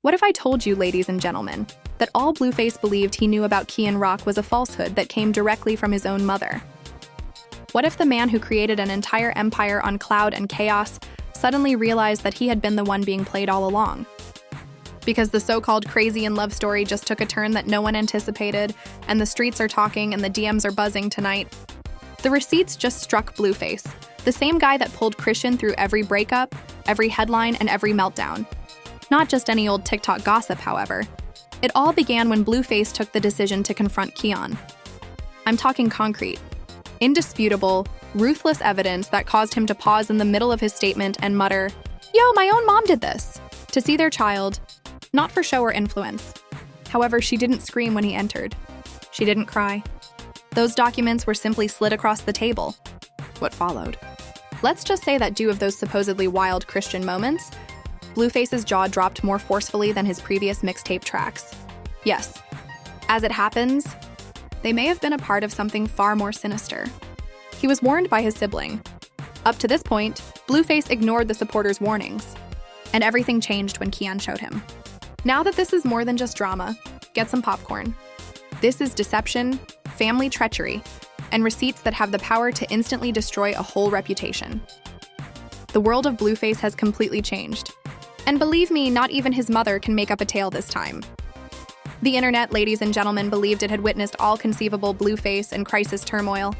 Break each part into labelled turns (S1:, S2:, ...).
S1: What if I told you, ladies and gentlemen, that all Blueface believed he knew about Chrisean Rock was a falsehood that came directly from his own mother? What if the man who created an entire empire on cloud and chaos suddenly realized that he had been the one being played all along? Because the so-called Chrisean love story just took a turn that no one anticipated, and the streets are talking and the DMs are buzzing tonight, the receipts just struck Blueface, the same guy that pulled Chrisean through every breakup, every headline, and every meltdown. Not just any old TikTok gossip, however. It all began when Blueface took the decision to confront Chrisean. I'm talking concrete, indisputable, ruthless evidence that caused him to pause in the middle of his statement and mutter, "Yo, my own mom did this," to see their child, not for show or influence. However, she didn't scream when he entered. She didn't cry. Those documents were simply slid across the table. What followed? Let's just say that due to those supposedly wild Chrisean moments, Blueface's jaw dropped more forcefully than his previous mixtape tracks. Yes, as it happens, they may have been a part of something far more sinister. He was warned by his sibling. Up to this point, Blueface ignored the supporters' warnings, and everything changed when Chrisean showed him. Now that this is more than just drama, get some popcorn. This is deception, family treachery, and receipts that have the power to instantly destroy a whole reputation. The world of Blueface has completely changed. And believe me, not even his mother can make up a tale this time. The internet, ladies and gentlemen, believed it had witnessed all conceivable Blueface and crisis turmoil.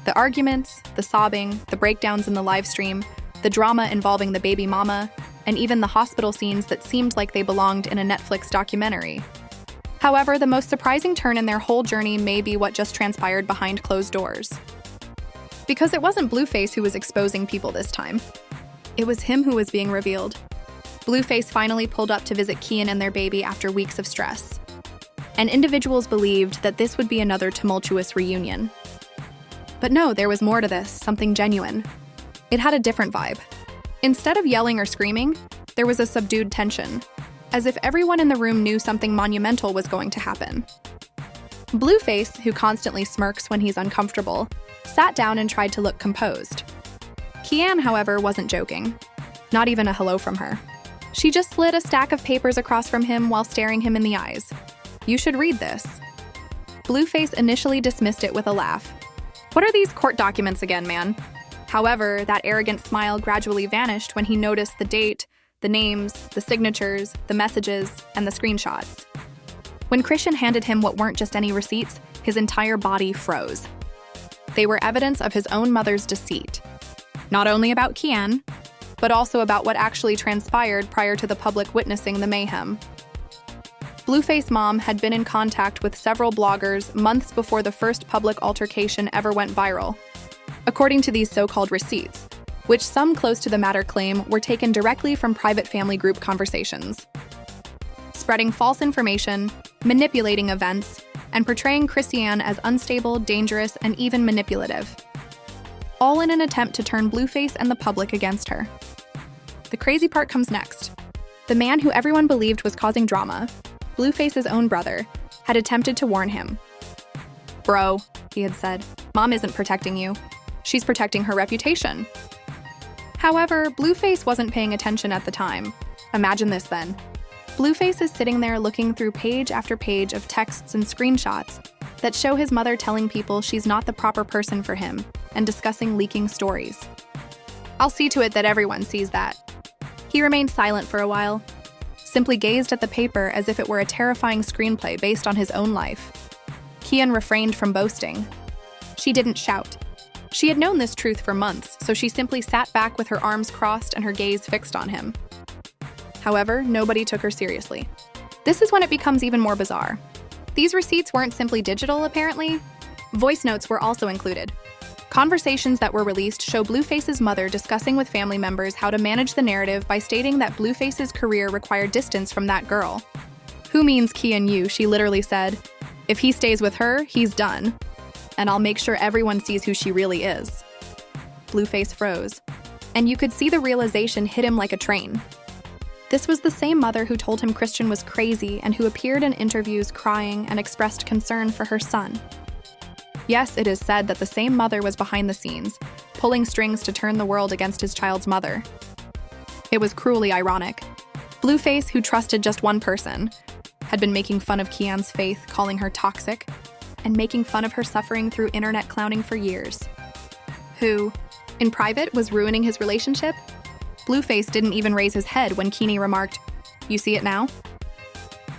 S1: The arguments, the sobbing, the breakdowns in the live stream, the drama involving the baby mama, and even the hospital scenes that seemed like they belonged in a Netflix documentary. However, the most surprising turn in their whole journey may be what just transpired behind closed doors. Because it wasn't Blueface who was exposing people this time. It was him who was being revealed. Blueface finally pulled up to visit Chrisean and their baby after weeks of stress. And individuals believed that this would be another tumultuous reunion. But no, there was more to this, something genuine. It had a different vibe. Instead of yelling or screaming, there was a subdued tension, as if everyone in the room knew something monumental was going to happen. Blueface, who constantly smirks when he's uncomfortable, sat down and tried to look composed. Chrisean, however, wasn't joking. Not even a hello from her. She just slid a stack of papers across from him while staring him in the eyes. "You should read this." Blueface initially dismissed it with a laugh. "What are these court documents again, man?" However, that arrogant smile gradually vanished when he noticed the date, the names, the signatures, the messages, and the screenshots. When Chrisean handed him what weren't just any receipts, his entire body froze. They were evidence of his own mother's deceit. Not only about Chrisean, but also about what actually transpired prior to the public witnessing the mayhem. Blueface Mom had been in contact with several bloggers months before the first public altercation ever went viral. According to these so-called receipts, which some close to the matter claim were taken directly from private family group conversations. Spreading false information, manipulating events, and portraying Chrisean as unstable, dangerous, and even manipulative. All in an attempt to turn Blueface and the public against her. The crazy part comes next. The man who everyone believed was causing drama, Blueface's own brother, had attempted to warn him. "Bro," he had said, "Mom isn't protecting you. She's protecting her reputation." However, Blueface wasn't paying attention at the time. Imagine this then. Blueface is sitting there looking through page after page of texts and screenshots that show his mother telling people she's not the proper person for him and discussing leaking stories. "I'll see to it that everyone sees that." He remained silent for a while, simply gazed at the paper as if it were a terrifying screenplay based on his own life. Chrisean refrained from boasting. She didn't shout. She had known this truth for months, so she simply sat back with her arms crossed and her gaze fixed on him. However, nobody took her seriously. This is when it becomes even more bizarre. These receipts weren't simply digital, apparently. Voice notes were also included. Conversations that were released show Blueface's mother discussing with family members how to manage the narrative by stating that Blueface's career required distance from that girl. "Who means Chrisean you?" she literally said. "If he stays with her, he's done. And I'll make sure everyone sees who she really is." Blueface froze, and you could see the realization hit him like a train. This was the same mother who told him Chrisean was crazy and who appeared in interviews crying and expressed concern for her son. Yes, it is said that the same mother was behind the scenes, pulling strings to turn the world against his child's mother. It was cruelly ironic. Blueface, who trusted just one person, had been making fun of Kian's faith, calling her toxic, and making fun of her suffering through internet clowning for years. Who, in private, was ruining his relationship? Blueface didn't even raise his head when Keeney remarked, "You see it now?"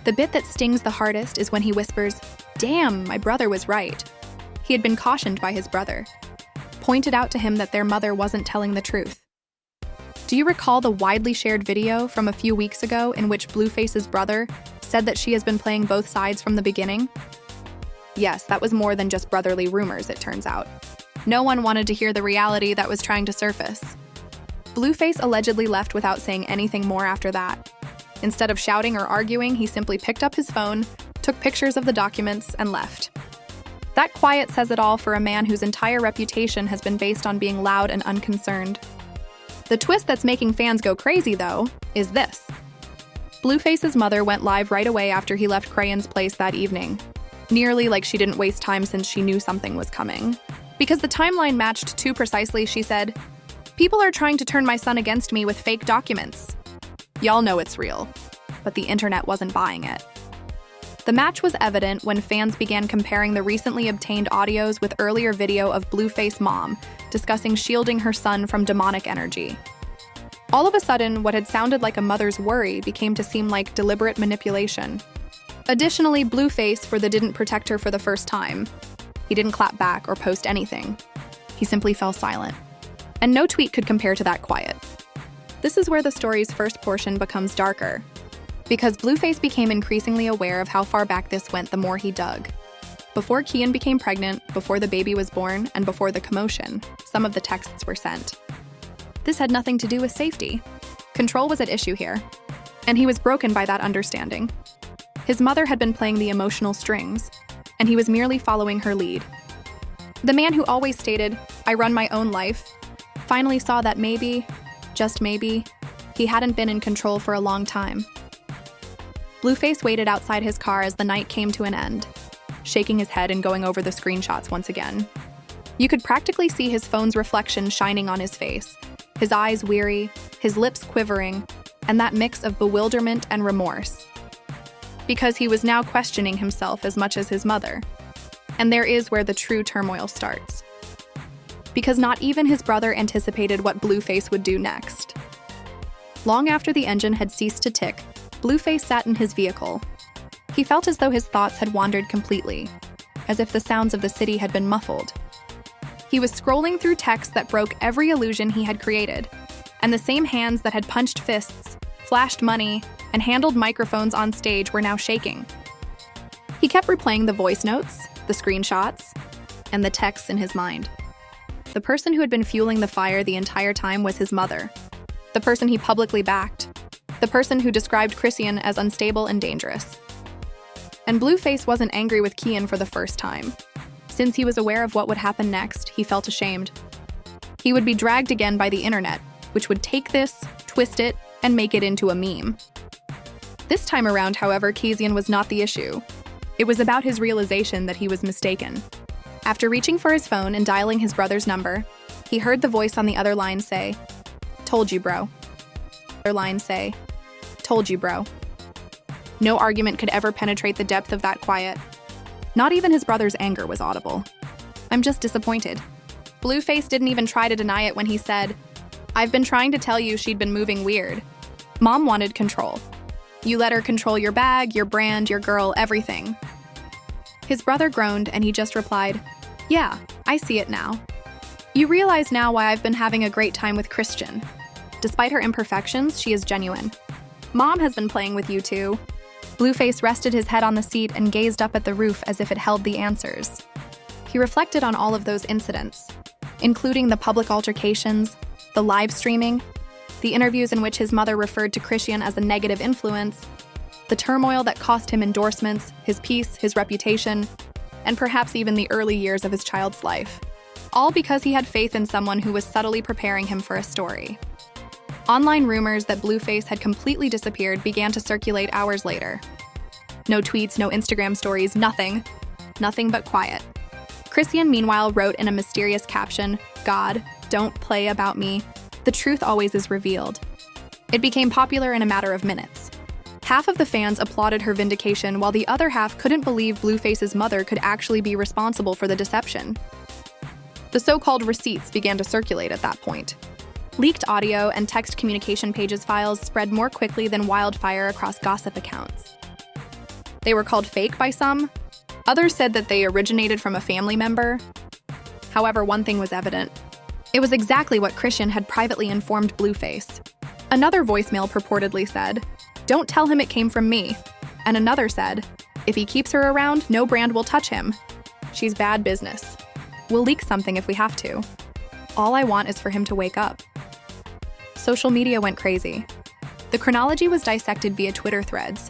S1: The bit that stings the hardest is when he whispers, "Damn, my brother was right." He had been cautioned by his brother, pointed out to him that their mother wasn't telling the truth. Do you recall the widely shared video from a few weeks ago in which Blueface's brother said that she has been playing both sides from the beginning? Yes, that was more than just brotherly rumors, it turns out. No one wanted to hear the reality that was trying to surface. Blueface allegedly left without saying anything more after that. Instead of shouting or arguing, he simply picked up his phone, took pictures of the documents, and left. That quiet says it all for a man whose entire reputation has been based on being loud and unconcerned. The twist that's making fans go crazy, though, is this. Blueface's mother went live right away after he left Chrisean's place that evening, nearly like she didn't waste time since she knew something was coming. Because the timeline matched too precisely, she said, "People are trying to turn my son against me with fake documents. Y'all know it's real," but the internet wasn't buying it. The match was evident when fans began comparing the recently obtained audios with earlier video of Blueface mom discussing shielding her son from demonic energy. All of a sudden, what had sounded like a mother's worry became to seem like deliberate manipulation. Additionally, Blueface didn't protect her for the first time. He didn't clap back or post anything. He simply fell silent. And no tweet could compare to that quiet. This is where the story's first portion becomes darker, because Blueface became increasingly aware of how far back this went the more he dug. Before Kian became pregnant, before the baby was born, and before the commotion, some of the texts were sent. This had nothing to do with safety. Control was at issue here, and he was broken by that understanding. His mother had been playing the emotional strings, and he was merely following her lead. The man who always stated, "I run my own life," finally saw that maybe, just maybe, he hadn't been in control for a long time. Blueface waited outside his car as the night came to an end, shaking his head and going over the screenshots once again. You could practically see his phone's reflection shining on his face, his eyes weary, his lips quivering, and that mix of bewilderment and remorse. Because he was now questioning himself as much as his mother. And there is where the true turmoil starts. Because not even his brother anticipated what Blueface would do next. Long after the engine had ceased to tick, Blueface sat in his vehicle. He felt as though his thoughts had wandered completely, as if the sounds of the city had been muffled. He was scrolling through texts that broke every illusion he had created, and the same hands that had punched fists, flashed money, and handled microphones on stage were now shaking. He kept replaying the voice notes, the screenshots, and the texts in his mind. The person who had been fueling the fire the entire time was his mother. The person he publicly backed. The person who described Chrisean as unstable and dangerous. And Blueface wasn't angry with Kian for the first time. Since he was aware of what would happen next, he felt ashamed. He would be dragged again by the internet, which would take this, twist it, and make it into a meme. This time around, however, Chrisean was not the issue. It was about his realization that he was mistaken. After reaching for his phone and dialing his brother's number, he heard the voice on the other line say, "Told you, bro." Other line say, "Told you, bro." No argument could ever penetrate the depth of that quiet. Not even his brother's anger was audible. "I'm just disappointed." Blueface didn't even try to deny it when he said, "I've been trying to tell you she'd been moving weird. Mom wanted control. You let her control your bag, your brand, your girl, everything." His brother groaned and he just replied, "Yeah, I see it now. You realize now why I've been having a great time with Chrisean. Despite her imperfections, she is genuine. Mom has been playing with you too." Blueface rested his head on the seat and gazed up at the roof as if it held the answers. He reflected on all of those incidents, including the public altercations, the live streaming, the interviews in which his mother referred to Chrisean as a negative influence, the turmoil that cost him endorsements, his peace, his reputation, and perhaps even the early years of his child's life. All because he had faith in someone who was subtly preparing him for a story. Online rumors that Blueface had completely disappeared began to circulate hours later. No tweets, no Instagram stories, nothing. Nothing but quiet. Chrisean, meanwhile, wrote in a mysterious caption, "God, don't play about me. The truth always is revealed." It became popular in a matter of minutes. Half of the fans applauded her vindication, while the other half couldn't believe Blueface's mother could actually be responsible for the deception. The so-called receipts began to circulate at that point. Leaked audio and text communication pages files spread more quickly than wildfire across gossip accounts. They were called fake by some. Others said that they originated from a family member. However, one thing was evident. It was exactly what Chrisean had privately informed Blueface. Another voicemail purportedly said, "Don't tell him it came from me." And another said, "If he keeps her around, no brand will touch him. She's bad business. We'll leak something if we have to. All I want is for him to wake up." Social media went crazy. The chronology was dissected via Twitter threads.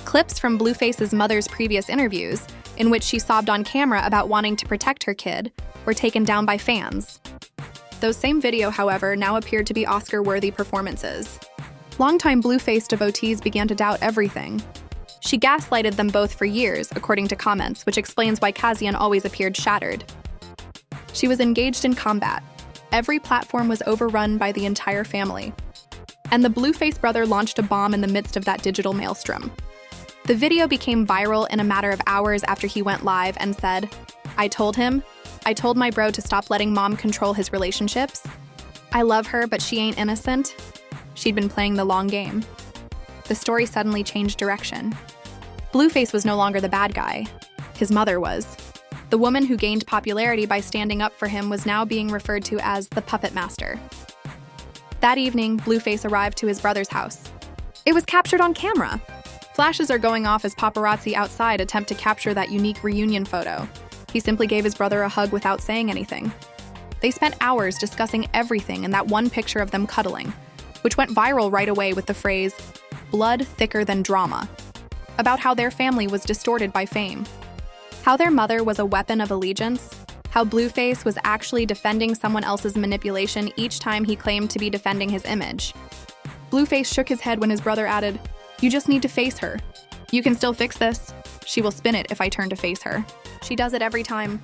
S1: Clips from Blueface's mother's previous interviews, in which she sobbed on camera about wanting to protect her kid, were taken down by fans. Those same video, however, now appeared to be Oscar-worthy performances. Longtime Blueface devotees began to doubt everything. She gaslighted them both for years, according to comments, which explains why Chrisean always appeared shattered. She was engaged in combat. Every platform was overrun by the entire family. And the Blueface brother launched a bomb in the midst of that digital maelstrom. The video became viral in a matter of hours after he went live and said, I told my bro to stop letting mom control his relationships. I love her, but she ain't innocent. She'd been playing the long game." The story suddenly changed direction. Blueface was no longer the bad guy. His mother was. The woman who gained popularity by standing up for him was now being referred to as the puppet master. That evening, Blueface arrived to his brother's house. It was captured on camera. Flashes are going off as paparazzi outside attempt to capture that unique reunion photo. He simply gave his brother a hug without saying anything. They spent hours discussing everything in that one picture of them cuddling, which went viral right away with the phrase, "blood thicker than drama," about how their family was distorted by fame. How their mother was a weapon of allegiance, how Blueface was actually defending someone else's manipulation each time he claimed to be defending his image. Blueface shook his head when his brother added, "You just need to face her. You can still fix this. She will spin it if I turn to face her. She does it every time."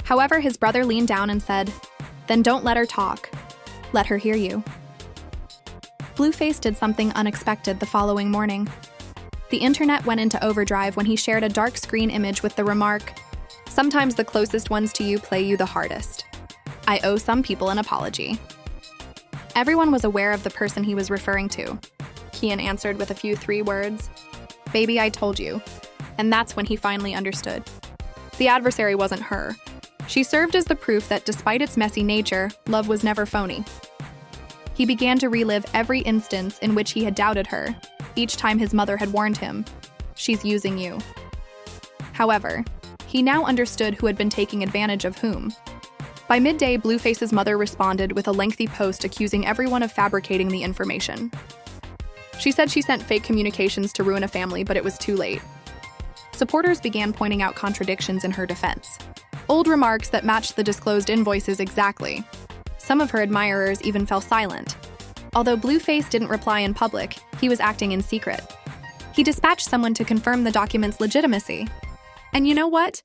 S1: However, his brother leaned down and said, "Then don't let her talk. Let her hear you." Blueface did something unexpected the following morning. The internet went into overdrive when he shared a dark screen image with the remark, "Sometimes the closest ones to you play you the hardest. I owe some people an apology." Everyone was aware of the person he was referring to. Chrisean answered with a few 3 words, "Baby, I told you." And that's when he finally understood. The adversary wasn't her. She served as the proof that despite its messy nature, love was never phony. He began to relive every instance in which he had doubted her, each time his mother had warned him, "She's using you." However, he now understood who had been taking advantage of whom. By midday, Blueface's mother responded with a lengthy post accusing everyone of fabricating the information. She said she sent fake communications to ruin a family, but it was too late. Supporters began pointing out contradictions in her defense. Old remarks that matched the disclosed invoices exactly. Some of her admirers even fell silent. Although Blueface didn't reply in public, he was acting in secret. He dispatched someone to confirm the document's legitimacy. And you know what?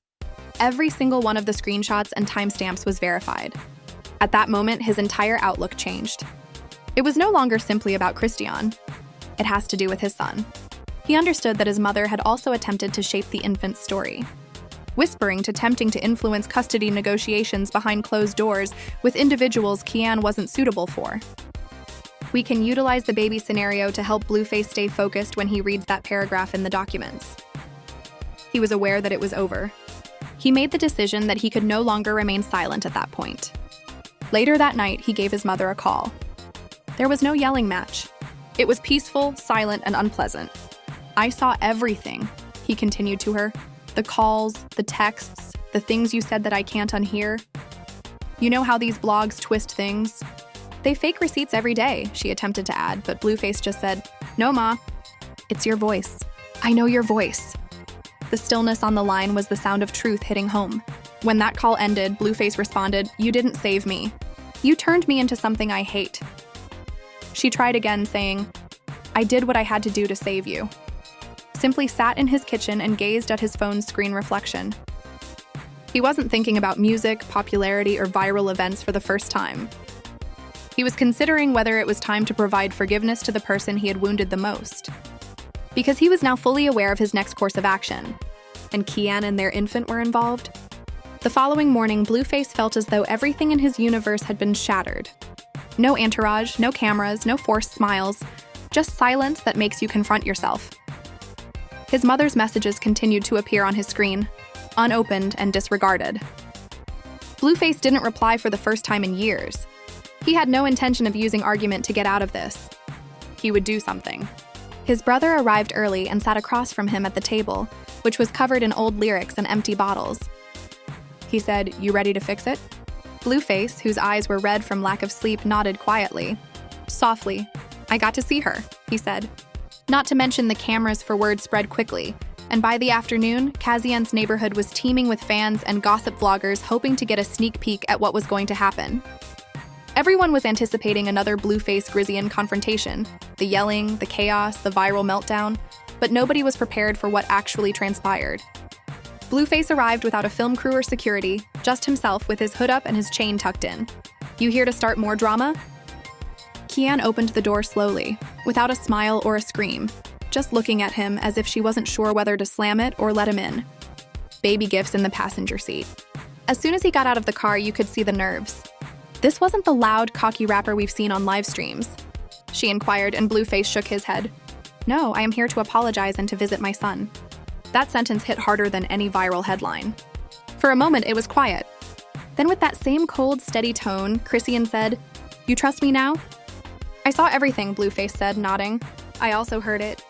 S1: Every single one of the screenshots and timestamps was verified. At that moment, his entire outlook changed. It was no longer simply about Chrisean. It has to do with his son. He understood that his mother had also attempted to shape the infant's story, whispering to tempting to influence custody negotiations behind closed doors with individuals Chrisean wasn't suitable for. We can utilize the baby scenario to help Blueface stay focused when he reads that paragraph in the documents. He was aware that it was over. He made the decision that he could no longer remain silent at that point. Later that night, he gave his mother a call. There was no yelling match. It was peaceful, silent, and unpleasant. "I saw everything," he continued to her. "The calls, the texts, the things you said that I can't unhear. You know how these blogs twist things? They fake receipts every day," she attempted to add, but Blueface just said, "No, Ma. It's your voice. I know your voice." The stillness on the line was the sound of truth hitting home. When that call ended, Blueface responded, "You didn't save me. You turned me into something I hate." She tried again, saying, "I did what I had to do to save you." Simply sat in his kitchen and gazed at his phone's screen reflection. He wasn't thinking about music, popularity, or viral events for the first time. He was considering whether it was time to provide forgiveness to the person he had wounded the most. Because he was now fully aware of his next course of action, and Kian and their infant were involved. The following morning, Blueface felt as though everything in his universe had been shattered. No entourage, no cameras, no forced smiles, just silence that makes you confront yourself. His mother's messages continued to appear on his screen, unopened and disregarded. Blueface didn't reply for the first time in years. He had no intention of using argument to get out of this. He would do something. His brother arrived early and sat across from him at the table, which was covered in old lyrics and empty bottles. He said, "You ready to fix it?" Blueface, whose eyes were red from lack of sleep, nodded quietly. Softly, "I got to see her," he said. Not to mention the cameras for word spread quickly, and by the afternoon, Chrisean's neighborhood was teeming with fans and gossip vloggers hoping to get a sneak peek at what was going to happen. Everyone was anticipating another Blueface-Chrisean confrontation, the yelling, the chaos, the viral meltdown, but nobody was prepared for what actually transpired. Blueface arrived without a film crew or security, just himself with his hood up and his chain tucked in. "You here to start more drama?" Kian opened the door slowly, without a smile or a scream, just looking at him as if she wasn't sure whether to slam it or let him in. Baby gifts in the passenger seat. As soon as he got out of the car, you could see the nerves. "This wasn't the loud, cocky rapper we've seen on live streams," she inquired, and Blueface shook his head. "No, I am here to apologize and to visit my son." That sentence hit harder than any viral headline. For a moment, it was quiet. Then with that same cold, steady tone, Chrisean said, "You trust me now?" "I saw everything," Blueface said, nodding. "I also heard it.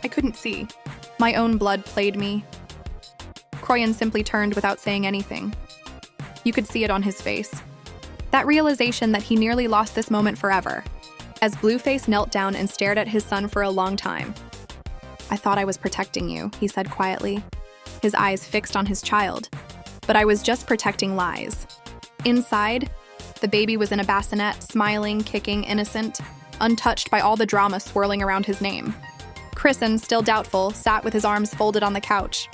S1: I couldn't see. My own blood played me." Chrisean simply turned without saying anything. You could see it on his face. That realization that he nearly lost this moment forever, as Blueface knelt down and stared at his son for a long time. "I thought I was protecting you," he said quietly, his eyes fixed on his child. "But I was just protecting lies." Inside, the baby was in a bassinet, smiling, kicking, innocent, untouched by all the drama swirling around his name. Chrisean, still doubtful, sat with his arms folded on the couch.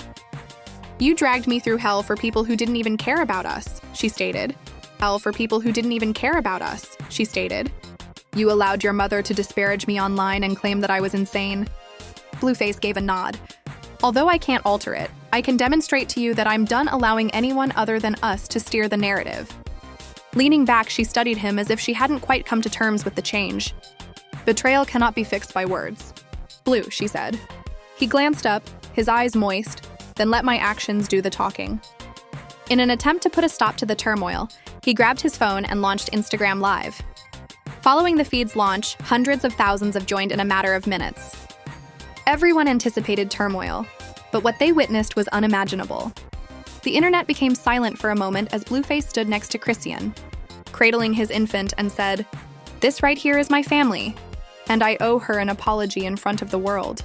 S1: "You dragged me through hell for people who didn't even care about us," she stated. "Hell for people who didn't even care about us," she stated. "You allowed your mother to disparage me online and claim that I was insane." Blueface gave a nod. "Although I can't alter it, I can demonstrate to you that I'm done allowing anyone other than us to steer the narrative." Leaning back, she studied him as if she hadn't quite come to terms with the change. "Betrayal cannot be fixed by words." "Blue," she said. He glanced up, his eyes moist, then let my actions do the talking. In an attempt to put a stop to the turmoil, he grabbed his phone and launched Instagram Live. Following the feed's launch, hundreds of thousands have joined in a matter of minutes. Everyone anticipated turmoil, but what they witnessed was unimaginable. The internet became silent for a moment as Blueface stood next to Chrisean, cradling his infant, and said, "This right here is my family, and I owe her an apology in front of the world."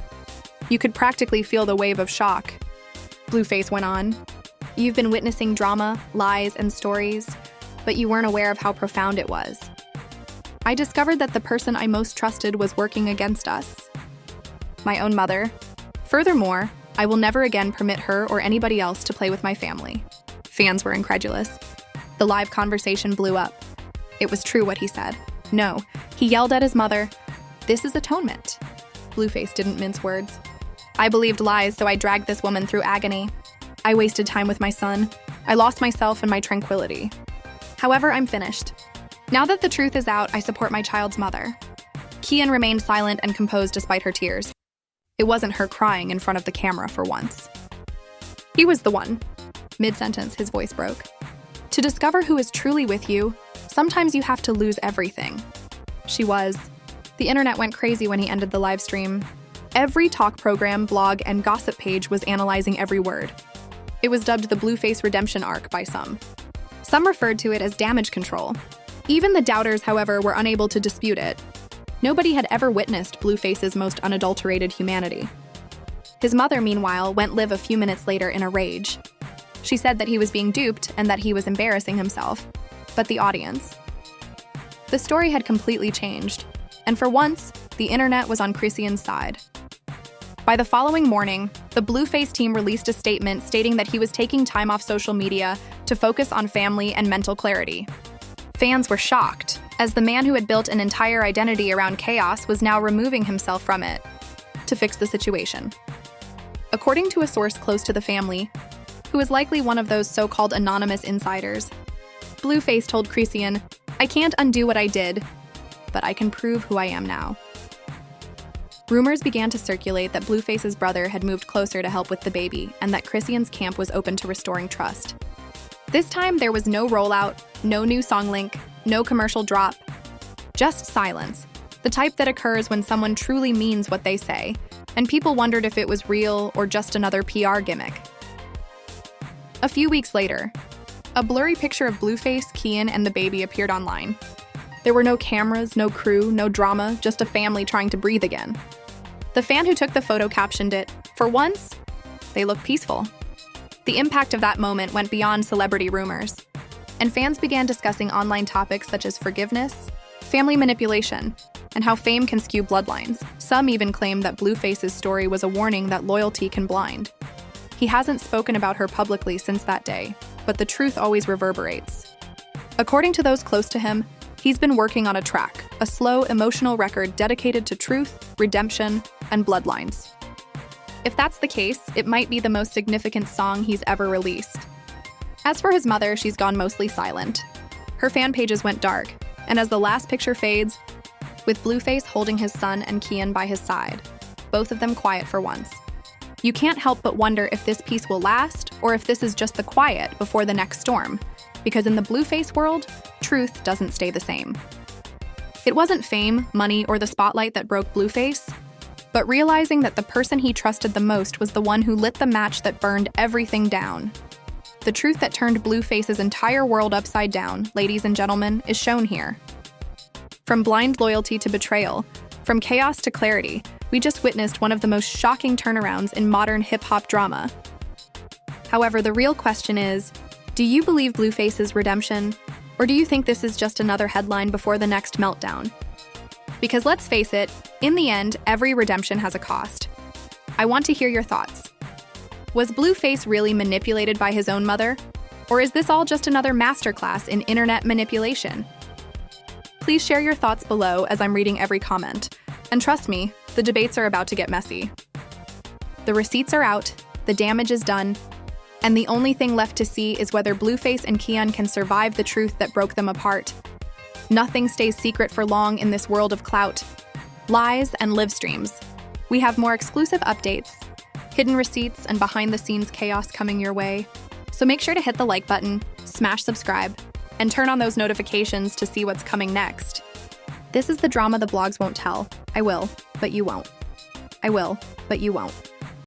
S1: You could practically feel the wave of shock. Blueface went on, "You've been witnessing drama, lies, and stories, but you weren't aware of how profound it was. I discovered that the person I most trusted was working against us. My own mother. Furthermore, I will never again permit her or anybody else to play with my family." Fans were incredulous. The live conversation blew up. It was true what he said. No, he yelled at his mother, "This is atonement." Blueface didn't mince words. "I believed lies, so I dragged this woman through agony. I wasted time with my son. I lost myself and my tranquility. However, I'm finished. Now that the truth is out, I support my child's mother." Kian remained silent and composed despite her tears. It wasn't her crying in front of the camera for once. "He was the one." Mid-sentence, his voice broke. "To discover who is truly with you, sometimes you have to lose everything." She was. The internet went crazy when he ended the live stream. Every talk program, blog, and gossip page was analyzing every word. It was dubbed the Blueface redemption arc by some. Some referred to it as damage control. Even the doubters, however, were unable to dispute it. Nobody had ever witnessed Blueface's most unadulterated humanity. His mother, meanwhile, went live a few minutes later in a rage. She said that he was being duped and that he was embarrassing himself. But the audience? The story had completely changed, and for once, the internet was on Chrisean's side. By the following morning, the Blueface team released a statement stating that he was taking time off social media to focus on family and mental clarity. Fans were shocked, as the man who had built an entire identity around chaos was now removing himself from it to fix the situation. According to a source close to the family, who is likely one of those so-called anonymous insiders, Blueface told Chrisean, "I can't undo what I did, but I can prove who I am now." Rumors began to circulate that Blueface's brother had moved closer to help with the baby and that Chrisean's camp was open to restoring trust. This time, there was no rollout, no new song link, no commercial drop, just silence, the type that occurs when someone truly means what they say, and people wondered if it was real or just another PR gimmick. A few weeks later, a blurry picture of Blueface, Kian, and the baby appeared online. There were no cameras, no crew, no drama, just a family trying to breathe again. The fan who took the photo captioned it, "For once, they look peaceful." The impact of that moment went beyond celebrity rumors, and fans began discussing online topics such as forgiveness, family manipulation, and how fame can skew bloodlines. Some even claimed that Blueface's story was a warning that loyalty can blind. He hasn't spoken about her publicly since that day, but the truth always reverberates. According to those close to him, he's been working on a track, a slow, emotional record dedicated to truth, redemption, and bloodlines. If that's the case, it might be the most significant song he's ever released. As for his mother, she's gone mostly silent. Her fan pages went dark, and as the last picture fades, with Blueface holding his son and Kian by his side, both of them quiet for once. You can't help but wonder if this peace will last, or if this is just the quiet before the next storm, because in the Blueface world, truth doesn't stay the same. It wasn't fame, money, or the spotlight that broke Blueface, but realizing that the person he trusted the most was the one who lit the match that burned everything down. The truth that turned Blueface's entire world upside down, ladies and gentlemen, is shown here. From blind loyalty to betrayal, from chaos to clarity, we just witnessed one of the most shocking turnarounds in modern hip-hop drama. However, the real question is, do you believe Blueface's redemption, or do you think this is just another headline before the next meltdown? Because let's face it, in the end, every redemption has a cost. I want to hear your thoughts. Was Blueface really manipulated by his own mother? Or is this all just another masterclass in internet manipulation? Please share your thoughts below as I'm reading every comment. And trust me, the debates are about to get messy. The receipts are out, the damage is done, and the only thing left to see is whether Blueface and Kian can survive the truth that broke them apart. Nothing stays secret for long in this world of clout, lies, and live streams. We have more exclusive updates, hidden receipts, and behind-the-scenes chaos coming your way. So make sure to hit the like button, smash subscribe, and turn on those notifications to see what's coming next. This is the drama the blogs won't tell. I will, but you won't. I will, but you won't.